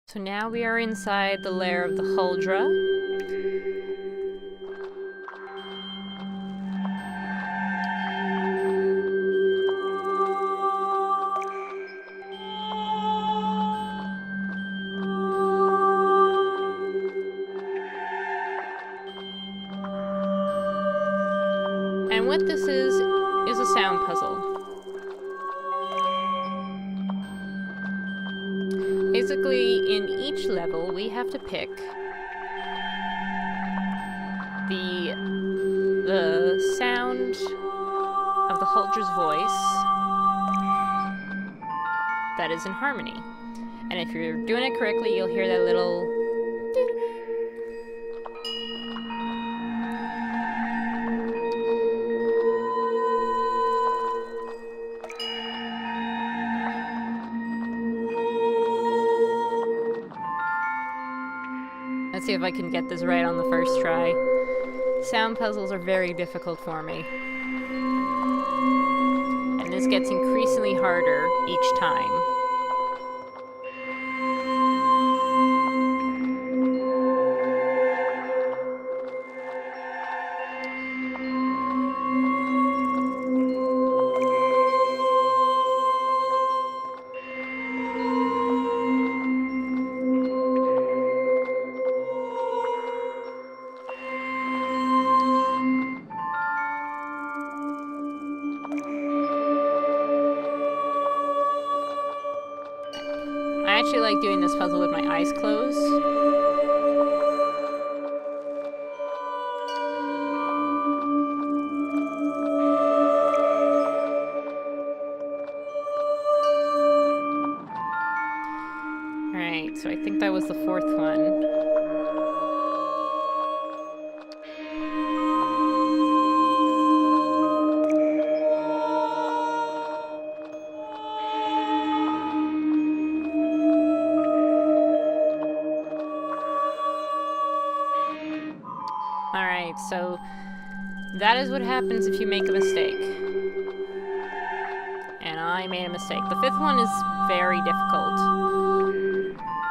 So now we are inside the lair of the Huldra. And what this is a sound puzzle. Basically, in each level, we have to pick the sound of the Huldra's voice that is in harmony. And if you're doing it correctly, you'll hear that little ding. Let's see if I can get this right on the first try. Sound puzzles are very difficult for me. And this gets increasingly harder each time. I actually like doing this puzzle with my eyes closed. Alright, so I think that was the fourth one. Alright, so that is what happens if you make a mistake. And I made a mistake. The fifth one is very difficult.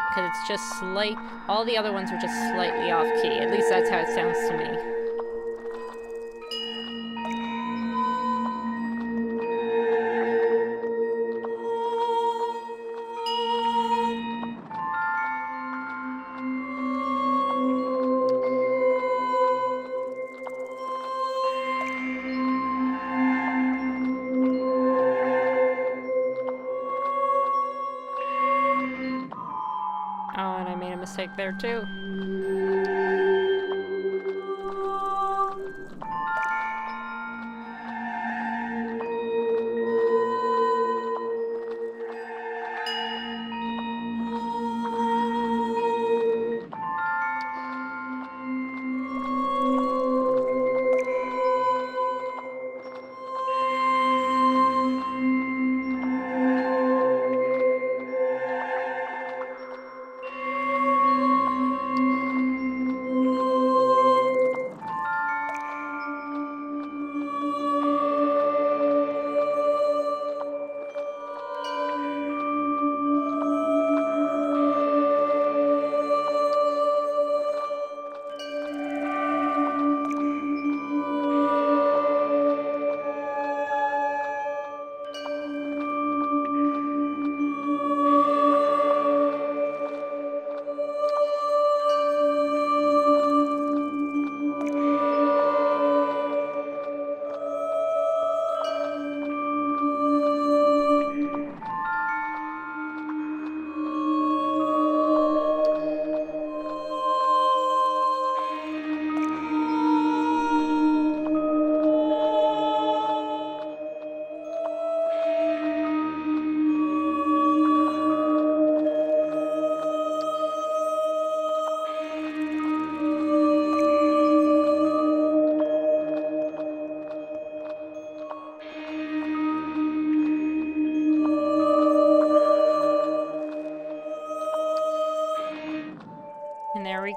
Because it's just all the other ones are just slightly off key. At least that's how it sounds to me. Oh, and I made a mistake there too.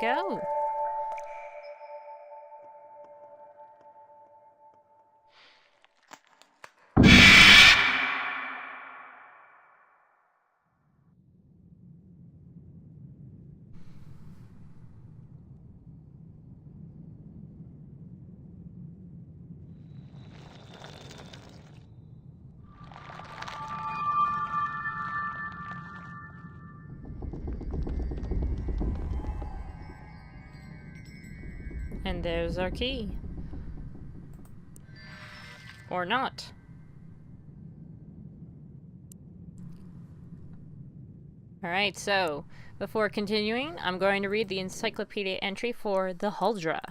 go. And there's our key. Or not. Alright, so before continuing, I'm going to read the encyclopedia entry for the Huldra.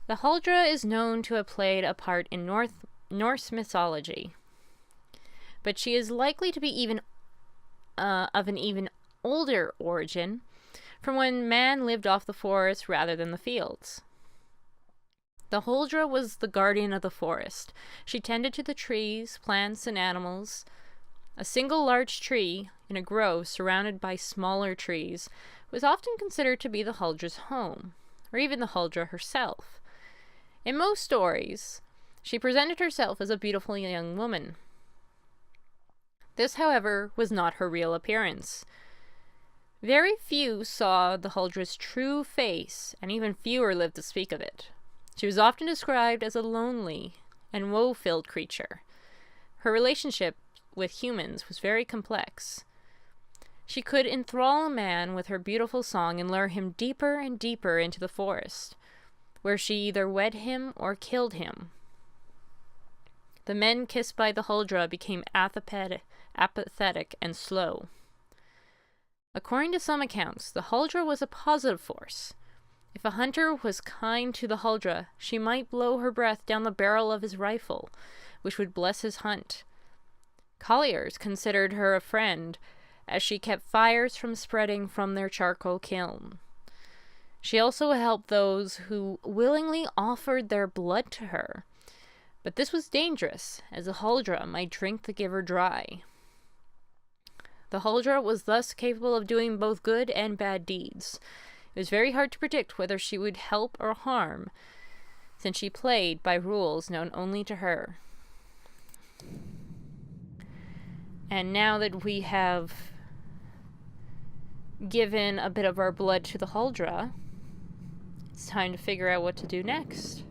The Huldra is known to have played a part in Norse mythology, but she is likely to be of an even older origin, from when man lived off the forest rather than the fields. The Huldra was the guardian of the forest. She tended to the trees, plants, and animals. A single large tree in a grove surrounded by smaller trees was often considered to be the Huldra's home, or even the Huldra herself. In most stories, she presented herself as a beautiful young woman. This, however, was not her real appearance. Very few saw the Huldra's true face, and even fewer lived to speak of it. She was often described as a lonely and woe-filled creature. Her relationship with humans was very complex. She could enthrall a man with her beautiful song and lure him deeper and deeper into the forest, where she either wed him or killed him. The men kissed by the Huldra became apathetic and slow. According to some accounts, the Huldra was a positive force. If a hunter was kind to the Huldra, she might blow her breath down the barrel of his rifle, which would bless his hunt. Colliers considered her a friend, as she kept fires from spreading from their charcoal kiln. She also helped those who willingly offered their blood to her, but this was dangerous, as the Huldra might drink the giver dry. The Huldra was thus capable of doing both good and bad deeds. It was very hard to predict whether she would help or harm, since she played by rules known only to her. And now that we have given a bit of our blood to the Huldra, it's time to figure out what to do next.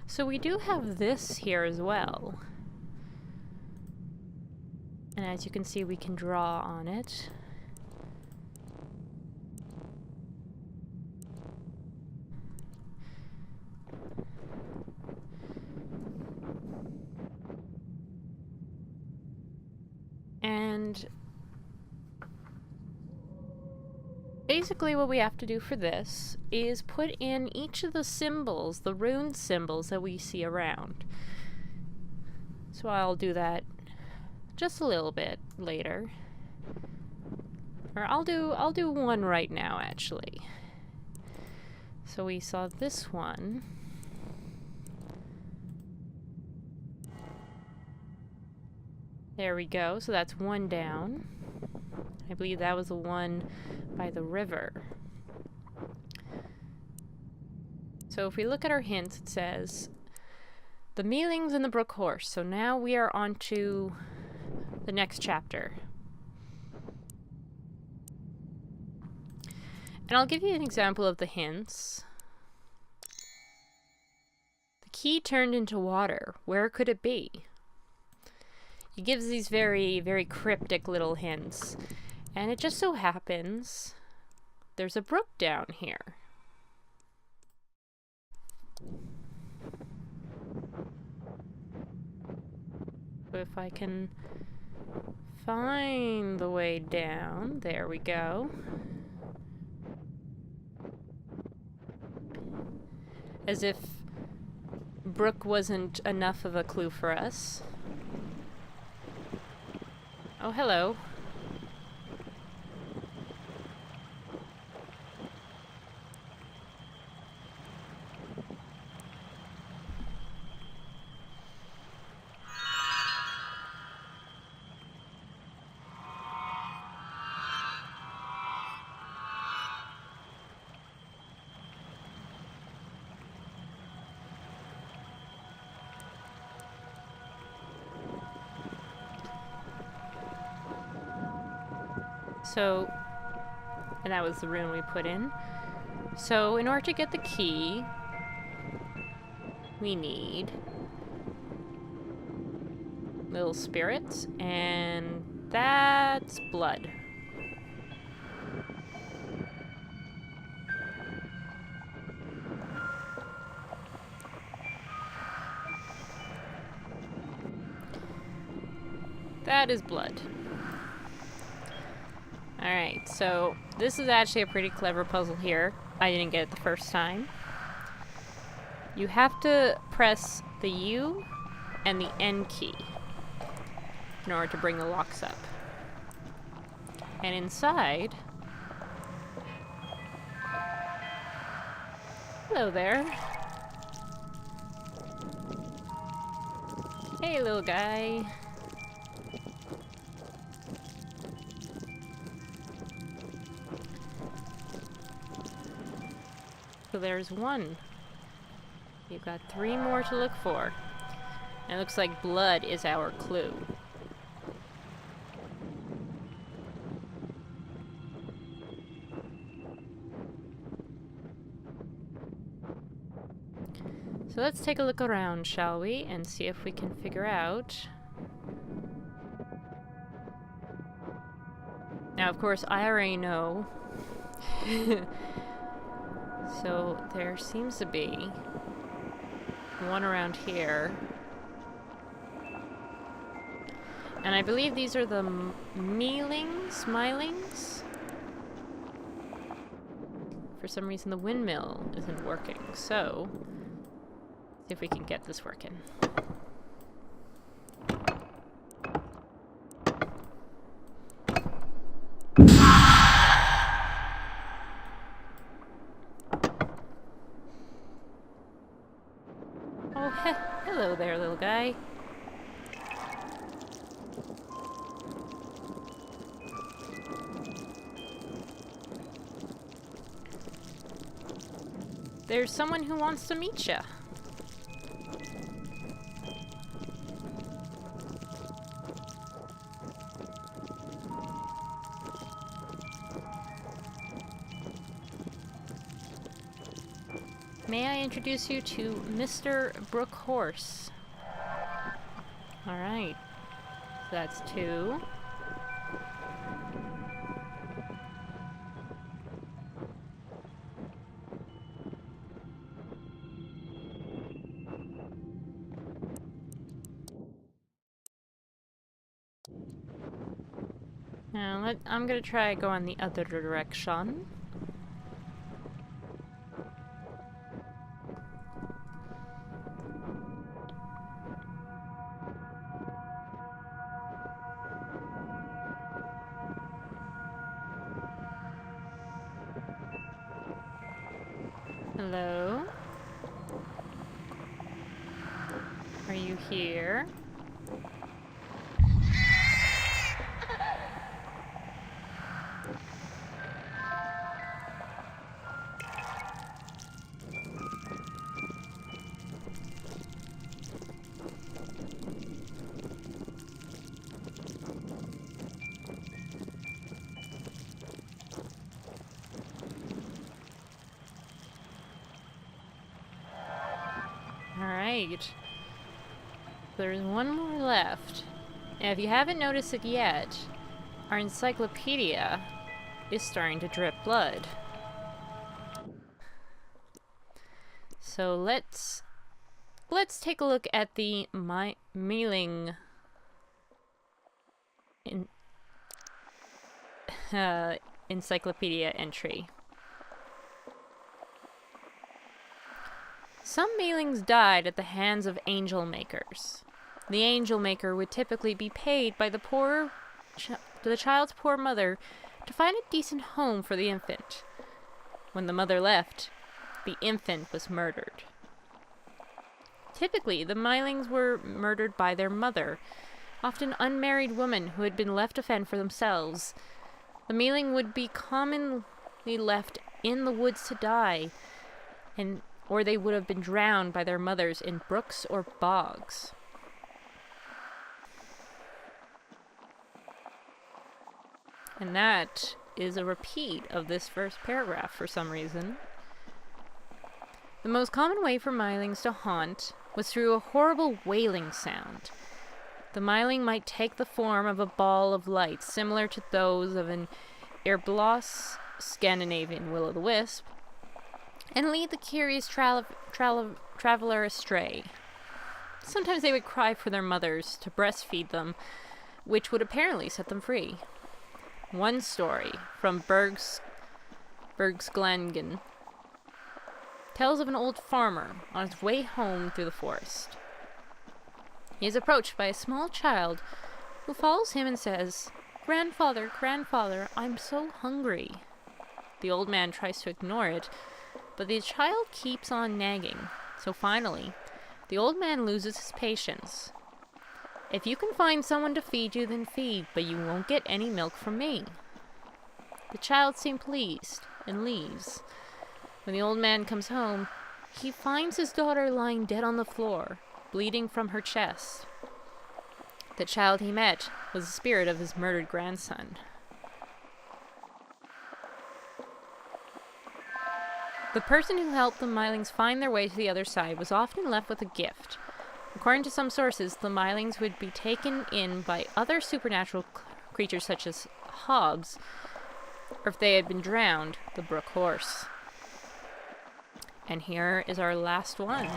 So we do have this here as well. And as you can see, we can draw on it. And basically what we have to do for this is put in each of the symbols, the rune symbols that we see around. So I'll do that just a little bit later. Or I'll do one right now, actually. So we saw this one. There we go. So that's one down. I believe that was the one by the river. So if we look at our hints, it says the Mylings and the Brook horse. So now we are on to the next chapter. And I'll give you an example of the hints. The key turned into water. Where could it be? He gives these very, very cryptic little hints. And it just so happens there's a brook down here. So if I can find the way down, there we go. As if Brook wasn't enough of a clue for us. Oh, hello. So, and that was the rune we put in. So, in order to get the key, we need little spirits, and that's blood. That is blood. Alright, so this is actually a pretty clever puzzle here. I didn't get it the first time. You have to press the U and the N key in order to bring the locks up. And inside... Hello there. Hey, little guy. So there's one. You've got 3 more to look for. And it looks like blood is our clue. So let's take a look around, shall we? And see if we can figure out... Now, of course, I already know. So there seems to be one around here. And I believe these are the Mylings? For some reason the windmill isn't working, so see if we can get this working. Hello there, little guy. There's someone who wants to meet ya. May I introduce you to Mr. Brook Horse? Alright. So that's 2. Now, I'm gonna try going the other direction. Hello? Are you here? Alright. There's one more left. And if you haven't noticed it yet, our encyclopedia is starting to drip blood. So let's take a look at the Myling encyclopedia entry. Some Mylings died at the hands of angel makers. The angel maker would typically be paid by the child's poor mother to find a decent home for the infant. When the mother left, the infant was murdered. Typically, the Mylings were murdered by their mother, often unmarried women who had been left to fend for themselves. The Myling would be commonly left in the woods to die, or they would have been drowned by their mothers in brooks or bogs. And that is a repeat of this first paragraph for some reason. The most common way for Mylings to haunt was through a horrible wailing sound. The Myling might take the form of a ball of light, similar to those of an Erblos Scandinavian will-o'-the-wisp, and lead the curious traveler astray. Sometimes they would cry for their mothers to breastfeed them, which would apparently set them free. One story from Bergsglangen tells of an old farmer on his way home through the forest. He is approached by a small child who follows him and says, "Grandfather, grandfather, I'm so hungry." The old man tries to ignore it, but the child keeps on nagging. So finally, the old man loses his patience. "If you can find someone to feed you, then feed, but you won't get any milk from me." The child seems pleased and leaves. When the old man comes home, he finds his daughter lying dead on the floor, bleeding from her chest. The child he met was the spirit of his murdered grandson. The person who helped the Mylings find their way to the other side was often left with a gift. According to some sources, the Mylings would be taken in by other supernatural creatures such as hogs, or if they had been drowned, the Brook horse. And here is our last one.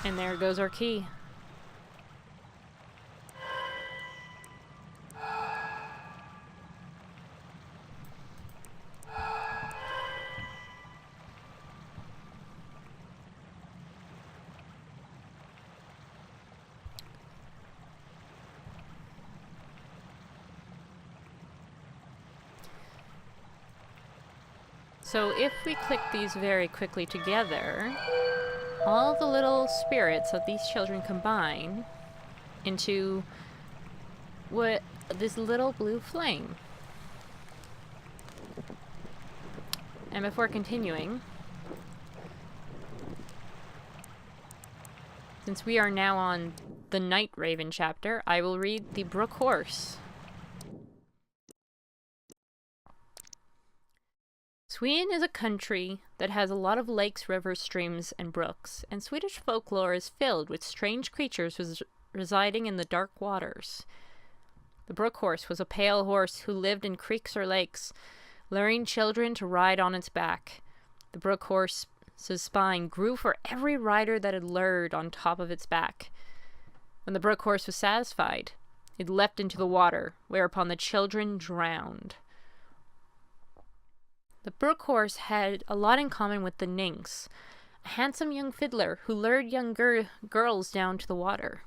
And there goes our key. So if we click these very quickly together, all the little spirits of these children combine into this little blue flame. And before continuing, since we are now on the Night Raven chapter, I will read the Brook Horse. Sweden is a country that has a lot of lakes, rivers, streams, and brooks, and Swedish folklore is filled with strange creatures residing in the dark waters. The Brook Horse was a pale horse who lived in creeks or lakes, luring children to ride on its back. The Brook Horse's spine grew for every rider that had lured on top of its back. When the Brook Horse was satisfied, it leapt into the water, whereupon the children drowned. The Brook Horse had a lot in common with the Nynx, a handsome young fiddler who lured young girls down to the water.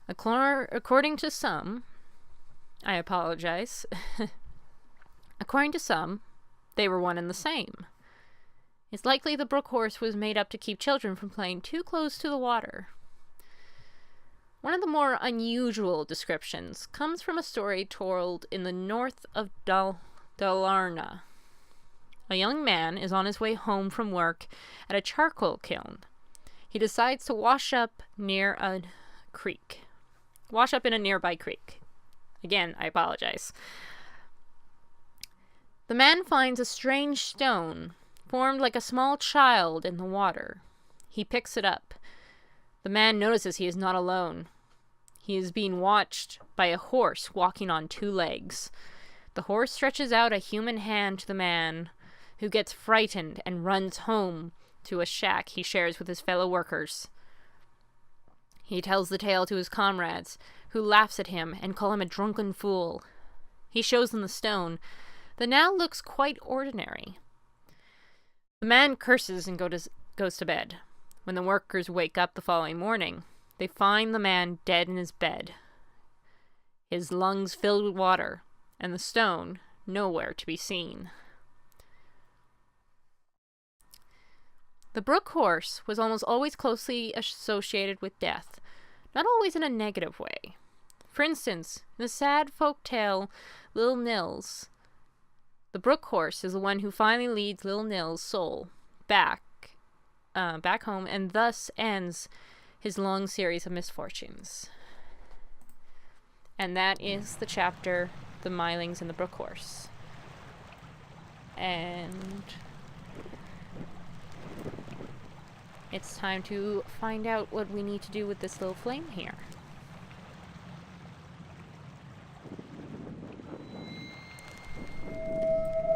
According to some, I apologize, according to some, they were one and the same. It's likely the Brook Horse was made up to keep children from playing too close to the water. One of the more unusual descriptions comes from a story told in the north of Dalarna. A young man is on his way home from work at a charcoal kiln. He decides to wash up in a nearby creek. Again, I apologize. The man finds a strange stone formed like a small child in the water. He picks it up. The man notices he is not alone. He is being watched by a horse walking on two legs. The horse stretches out a human hand to the man, who gets frightened and runs home to a shack he shares with his fellow workers. He tells the tale to his comrades, who laughs at him and call him a drunken fool. He shows them the stone that now looks quite ordinary. The man curses and goes to bed. When the workers wake up the following morning, they find the man dead in his bed, his lungs filled with water, and the stone nowhere to be seen. The Brook horse was almost always closely associated with death, not always in a negative way. For instance, in the sad folk tale Little Nils, the Brook horse is the one who finally leads Little Nils' soul back home, and thus ends his long series of misfortunes. And that is the chapter, The Mylings and the Brook horse. And it's time to find out what we need to do with this little flame here.